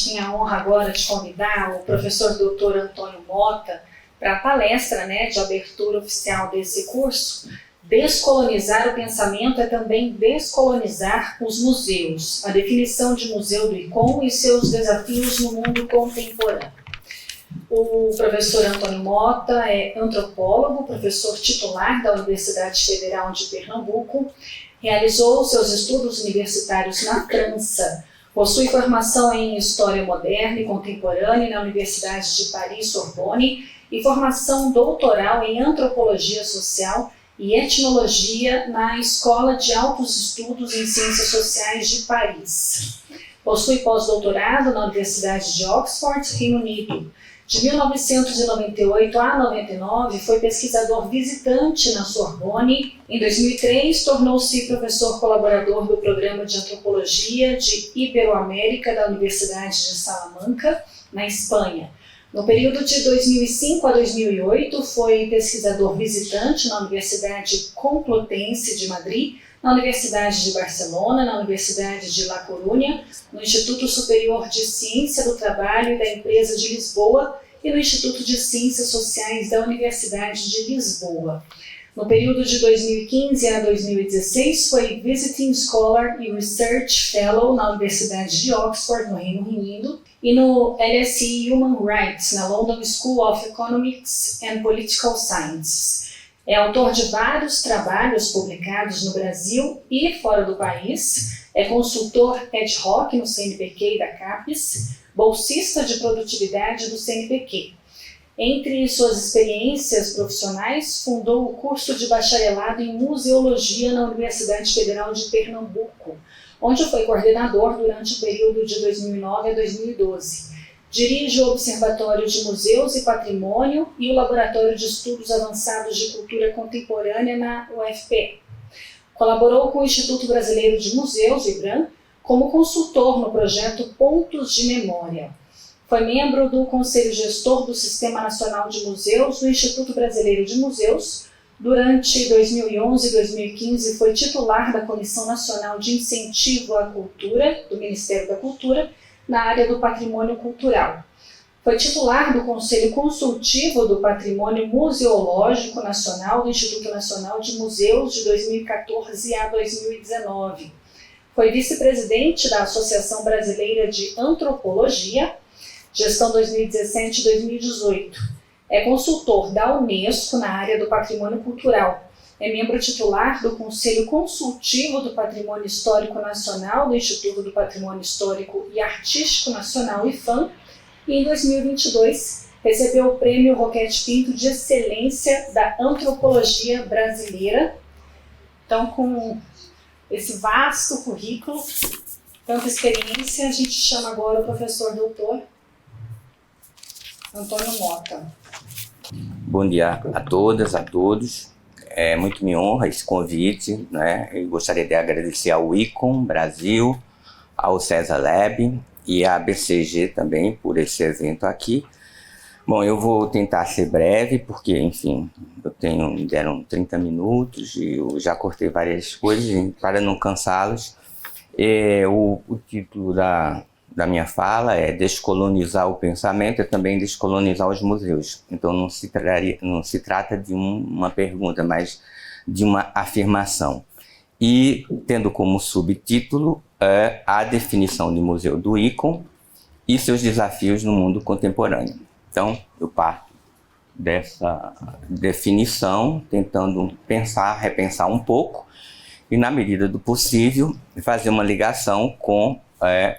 tenho a honra agora de convidar o professor Dr. Antônio Mota para a palestra, de abertura oficial desse curso. Descolonizar o pensamento é também descolonizar os museus, a definição de museu do ICOM e seus desafios no mundo contemporâneo. O professor Antônio Mota é antropólogo, professor titular da Universidade Federal de Pernambuco, realizou seus estudos universitários na França, possui formação em História Moderna e Contemporânea na Universidade de Paris-Sorbonne e formação doutoral em Antropologia Social e Etnologia na Escola de Altos Estudos em Ciências Sociais de Paris. Possui pós-doutorado na Universidade de Oxford, Reino Unido. De 1998 a 99, foi pesquisador visitante na Sorbonne. Em 2003, tornou-se professor colaborador do Programa de Antropologia de Iberoamérica da Universidade de Salamanca, na Espanha. No período de 2005 a 2008, foi pesquisador visitante na Universidade Complutense de Madrid, na Universidade de Barcelona, na Universidade de La Coruña, no Instituto Superior de Ciência do Trabalho e da Empresa de Lisboa e no Instituto de Ciências Sociais da Universidade de Lisboa. No período de 2015 a 2016, foi Visiting Scholar e Research Fellow na Universidade de Oxford, no Reino Unido, e no LSE Human Rights, na London School of Economics and Political Sciences. É autor de vários trabalhos publicados no Brasil e fora do país, é consultor ad hoc no CNPq e da CAPES, bolsista de produtividade do CNPq. Entre suas experiências profissionais, fundou o curso de bacharelado em Museologia na Universidade Federal de Pernambuco, onde foi coordenador durante o período de 2009 a 2012. Dirige o Observatório de Museus e Patrimônio e o Laboratório de Estudos Avançados de Cultura Contemporânea na UFPE. Colaborou com o Instituto Brasileiro de Museus, o IBRAM, como consultor no projeto Pontos de Memória. Foi membro do Conselho Gestor do Sistema Nacional de Museus do Instituto Brasileiro de Museus. Durante 2011 e 2015 foi titular da Comissão Nacional de Incentivo à Cultura, do Ministério da Cultura, na área do patrimônio cultural. Foi titular do Conselho Consultivo do Patrimônio Museológico Nacional do Instituto Nacional de Museus de 2014 a 2019. Foi vice-presidente da Associação Brasileira de Antropologia, gestão 2017-2018. É consultor da Unesco na área do patrimônio cultural. É membro titular do Conselho Consultivo do Patrimônio Histórico Nacional do Instituto do Patrimônio Histórico e Artístico Nacional, IFAM, e em 2022 recebeu o Prêmio Roquete Pinto de Excelência da Antropologia Brasileira. Então, com esse vasto currículo, tanta experiência, a gente chama agora o professor doutor Antônio Mota. Bom dia a todas, a todos. Muito me honra esse convite, né? Eu gostaria de agradecer ao ICOM Brasil, ao César Lab e à BCG também por esse evento aqui. Bom, eu vou tentar ser breve, porque, enfim, me deram 30 minutos e eu já cortei várias coisas para não cansá-los. O título da minha fala é Descolonizar o Pensamento e também Descolonizar os Museus. Então não se trata de uma pergunta, mas de uma afirmação. E tendo como subtítulo a definição de museu do ICOM e seus desafios no mundo contemporâneo. Então eu parto dessa definição, tentando repensar um pouco e, na medida do possível, fazer uma ligação com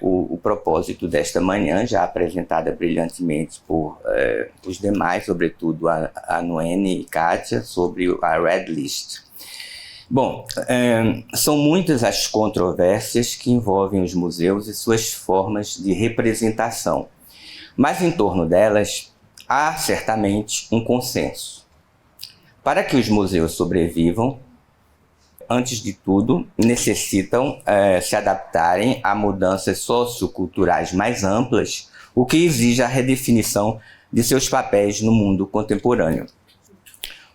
o propósito desta manhã, já apresentada brilhantemente por os demais, sobretudo a Noene e Kátia, sobre a Red List. Bom, são muitas as controvérsias que envolvem os museus e suas formas de representação, mas em torno delas há certamente um consenso. Para que os museus sobrevivam, antes de tudo, necessitam se adaptarem a mudanças socioculturais mais amplas, o que exige a redefinição de seus papéis no mundo contemporâneo.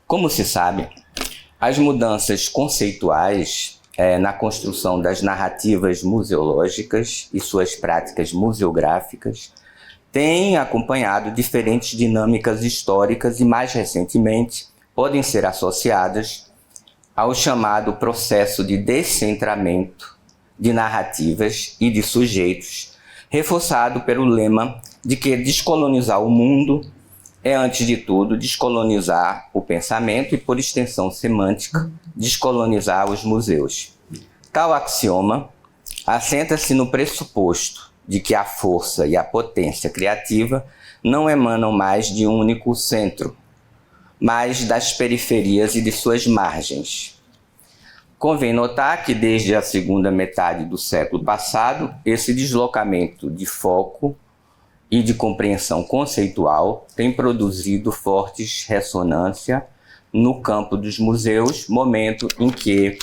Como se sabe, as mudanças conceituais na construção das narrativas museológicas e suas práticas museográficas, tem acompanhado diferentes dinâmicas históricas e, mais recentemente, podem ser associadas ao chamado processo de descentramento de narrativas e de sujeitos, reforçado pelo lema de que descolonizar o mundo é, antes de tudo, descolonizar o pensamento e, por extensão semântica, descolonizar os museus. Tal axioma assenta-se no pressuposto de que a força e a potência criativa não emanam mais de um único centro, mas das periferias e de suas margens. Convém notar que, desde a segunda metade do século passado, esse deslocamento de foco e de compreensão conceitual tem produzido fortes ressonância no campo dos museus, momento em que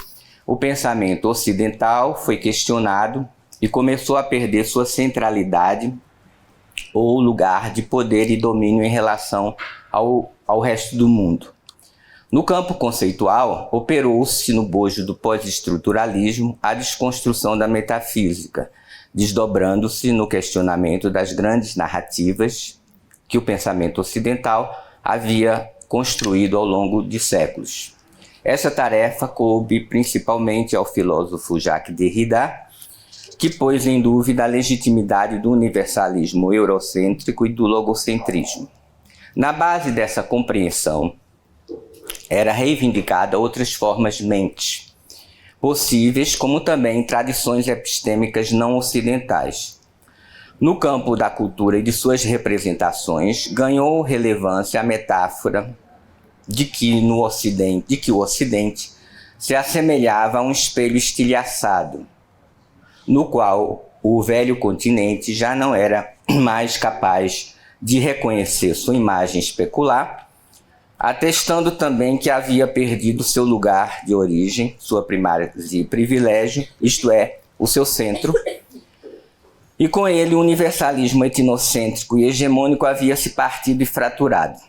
o pensamento ocidental foi questionado e começou a perder sua centralidade ou lugar de poder e domínio em relação ao resto do mundo. No campo conceitual, operou-se no bojo do pós-estruturalismo a desconstrução da metafísica, desdobrando-se no questionamento das grandes narrativas que o pensamento ocidental havia construído ao longo de séculos. Essa tarefa coube principalmente ao filósofo Jacques Derrida, que pôs em dúvida a legitimidade do universalismo eurocêntrico e do logocentrismo. Na base dessa compreensão, era reivindicada outras formas mentes possíveis, como também tradições epistêmicas não ocidentais. No campo da cultura e de suas representações, ganhou relevância a metáfora de que o Ocidente se assemelhava a um espelho estilhaçado, no qual o velho continente já não era mais capaz de reconhecer sua imagem especular, atestando também que havia perdido seu lugar de origem, sua primazia e privilégio, isto é, o seu centro, e com ele o universalismo etnocêntrico e hegemônico havia se partido e fraturado.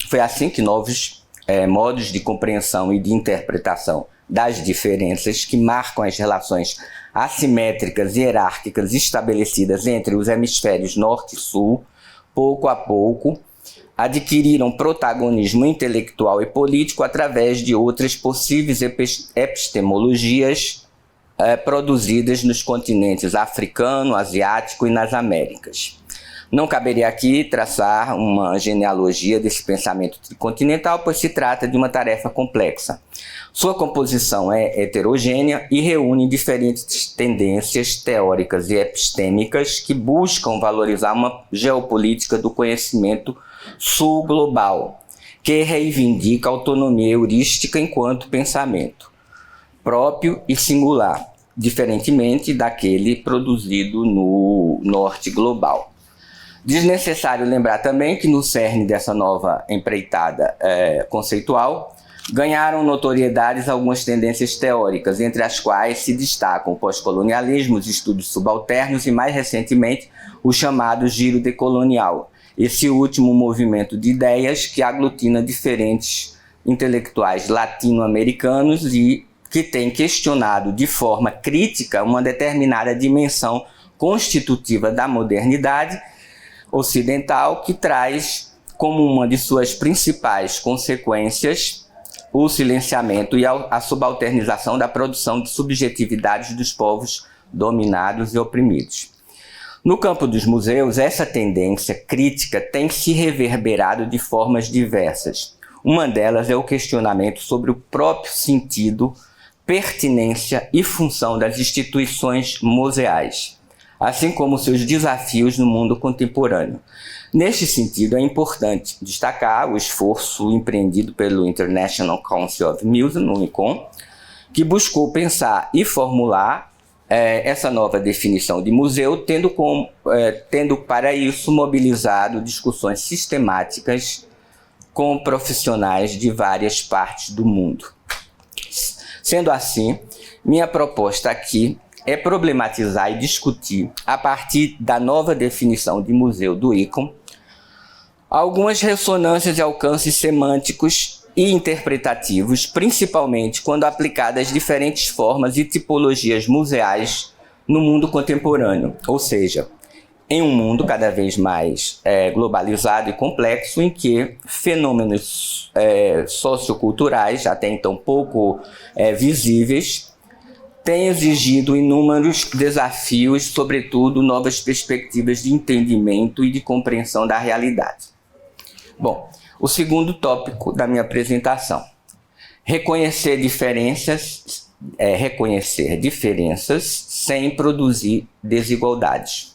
Foi assim que novos modos de compreensão e de interpretação das diferenças que marcam as relações assimétricas e hierárquicas estabelecidas entre os hemisférios norte e sul, pouco a pouco, adquiriram protagonismo intelectual e político através de outras possíveis epistemologias produzidas nos continentes africano, asiático e nas Américas. Não caberia aqui traçar uma genealogia desse pensamento continental, pois se trata de uma tarefa complexa. Sua composição é heterogênea e reúne diferentes tendências teóricas e epistêmicas que buscam valorizar uma geopolítica do conhecimento sul-global, que reivindica a autonomia heurística enquanto pensamento próprio e singular, diferentemente daquele produzido no norte global. Desnecessário lembrar também que no cerne dessa nova empreitada conceitual ganharam notoriedade algumas tendências teóricas, entre as quais se destacam o pós-colonialismo, os estudos subalternos e, mais recentemente, o chamado giro decolonial, esse último movimento de ideias que aglutina diferentes intelectuais latino-americanos e que tem questionado de forma crítica uma determinada dimensão constitutiva da modernidade ocidental, que traz como uma de suas principais consequências o silenciamento e a subalternização da produção de subjetividades dos povos dominados e oprimidos. No campo dos museus, essa tendência crítica tem se reverberado de formas diversas. Uma delas é o questionamento sobre o próprio sentido, pertinência e função das instituições museais, assim como seus desafios no mundo contemporâneo. Neste sentido, é importante destacar o esforço empreendido pelo International Council of Museums, no ICOM, que buscou pensar e formular essa nova definição de museu, tendo para isso mobilizado discussões sistemáticas com profissionais de várias partes do mundo. Sendo assim, minha proposta aqui é problematizar e discutir, a partir da nova definição de museu do ICOM, algumas ressonâncias e alcances semânticos e interpretativos, principalmente quando aplicadas às diferentes formas e tipologias museais no mundo contemporâneo, ou seja, em um mundo cada vez mais globalizado e complexo, em que fenômenos socioculturais, até então pouco visíveis, têm exigido inúmeros desafios, sobretudo novas perspectivas de entendimento e de compreensão da realidade. Bom, o segundo tópico da minha apresentação: reconhecer diferenças sem produzir desigualdades.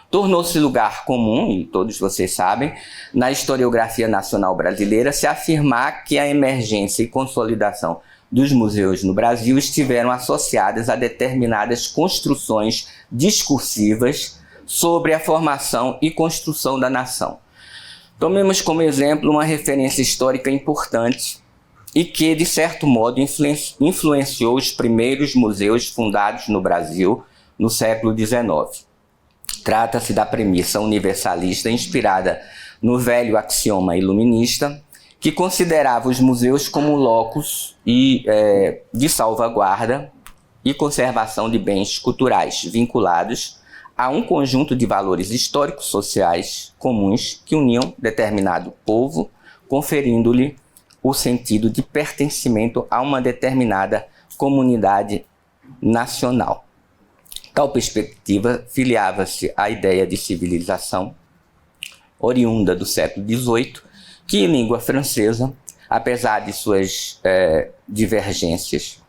Tornou-se lugar comum, e todos vocês sabem, na historiografia nacional brasileira, se afirmar que a emergência e consolidação dos museus no Brasil estiveram associadas a determinadas construções discursivas sobre a formação e construção da nação. Tomemos como exemplo uma referência histórica importante e que, de certo modo, influenciou os primeiros museus fundados no Brasil no século XIX. Trata-se da premissa universalista inspirada no velho axioma iluminista, que considerava os museus como locus de salvaguarda e conservação de bens culturais vinculados a um conjunto de valores históricos sociais comuns que uniam determinado povo, conferindo-lhe o sentido de pertencimento a uma determinada comunidade nacional. Tal perspectiva filiava-se à ideia de civilização oriunda do século XVIII, que em língua francesa, apesar de suas divergências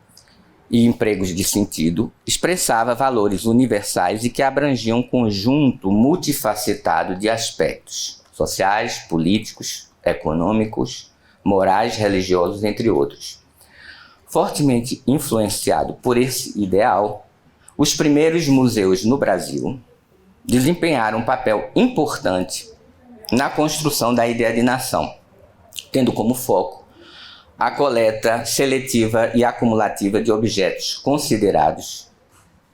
e empregos de sentido, expressava valores universais e que abrangiam um conjunto multifacetado de aspectos sociais, políticos, econômicos, morais, religiosos, entre outros. Fortemente influenciado por esse ideal, os primeiros museus no Brasil desempenharam um papel importante na construção da ideia de nação, tendo como foco a coleta seletiva e acumulativa de objetos considerados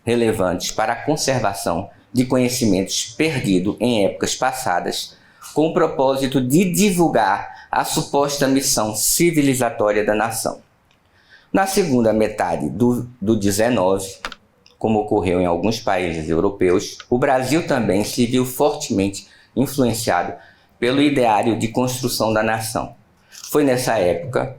relevantes para a conservação de conhecimentos perdidos em épocas passadas, com o propósito de divulgar a suposta missão civilizatória da nação. Na segunda metade do XIX, como ocorreu em alguns países europeus, o Brasil também se viu fortemente influenciado pelo ideário de construção da nação. Foi nessa época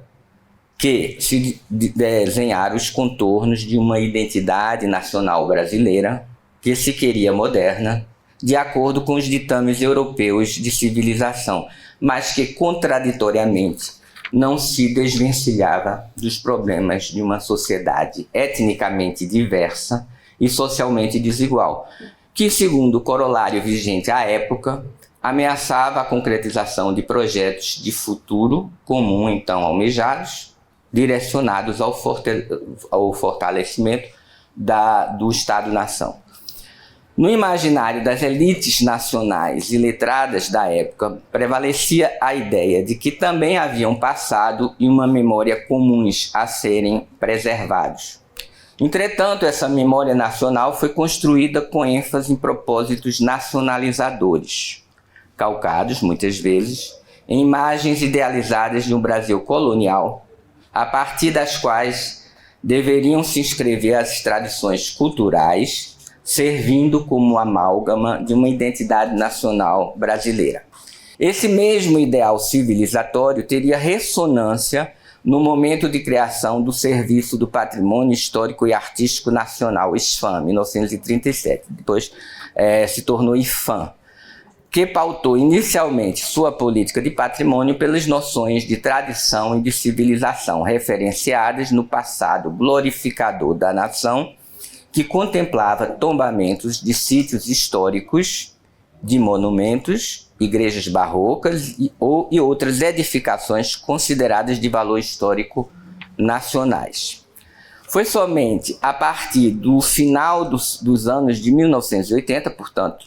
que se desenharam os contornos de uma identidade nacional brasileira que se queria moderna, de acordo com os ditames europeus de civilização, mas que contraditoriamente não se desvencilhava dos problemas de uma sociedade etnicamente diversa e socialmente desigual, que, segundo o corolário vigente à época, ameaçava a concretização de projetos de futuro comum então almejados, direcionados ao fortalecimento do Estado-nação. No imaginário das elites nacionais e letradas da época, prevalecia a ideia de que também havia um passado e uma memória comuns a serem preservados. Entretanto, essa memória nacional foi construída com ênfase em propósitos nacionalizadores, calcados, muitas vezes, em imagens idealizadas de um Brasil colonial, a partir das quais deveriam se inscrever as tradições culturais, servindo como amálgama de uma identidade nacional brasileira. Esse mesmo ideal civilizatório teria ressonância no momento de criação do Serviço do Patrimônio Histórico e Artístico Nacional, SPAN, 1937, depois se tornou IPHAN, que pautou inicialmente sua política de patrimônio pelas noções de tradição e de civilização, referenciadas no passado glorificador da nação, que contemplava tombamentos de sítios históricos, de monumentos, igrejas barrocas e outras edificações consideradas de valor histórico nacionais. Foi somente a partir do final dos anos de 1980, portanto,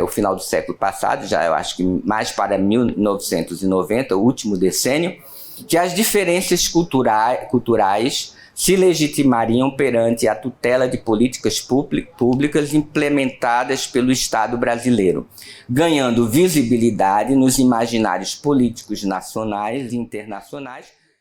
o final do século passado, já eu acho que mais para 1990, o último decênio, que as diferenças culturais se legitimariam perante a tutela de políticas públicas implementadas pelo Estado brasileiro, ganhando visibilidade nos imaginários políticos nacionais e internacionais,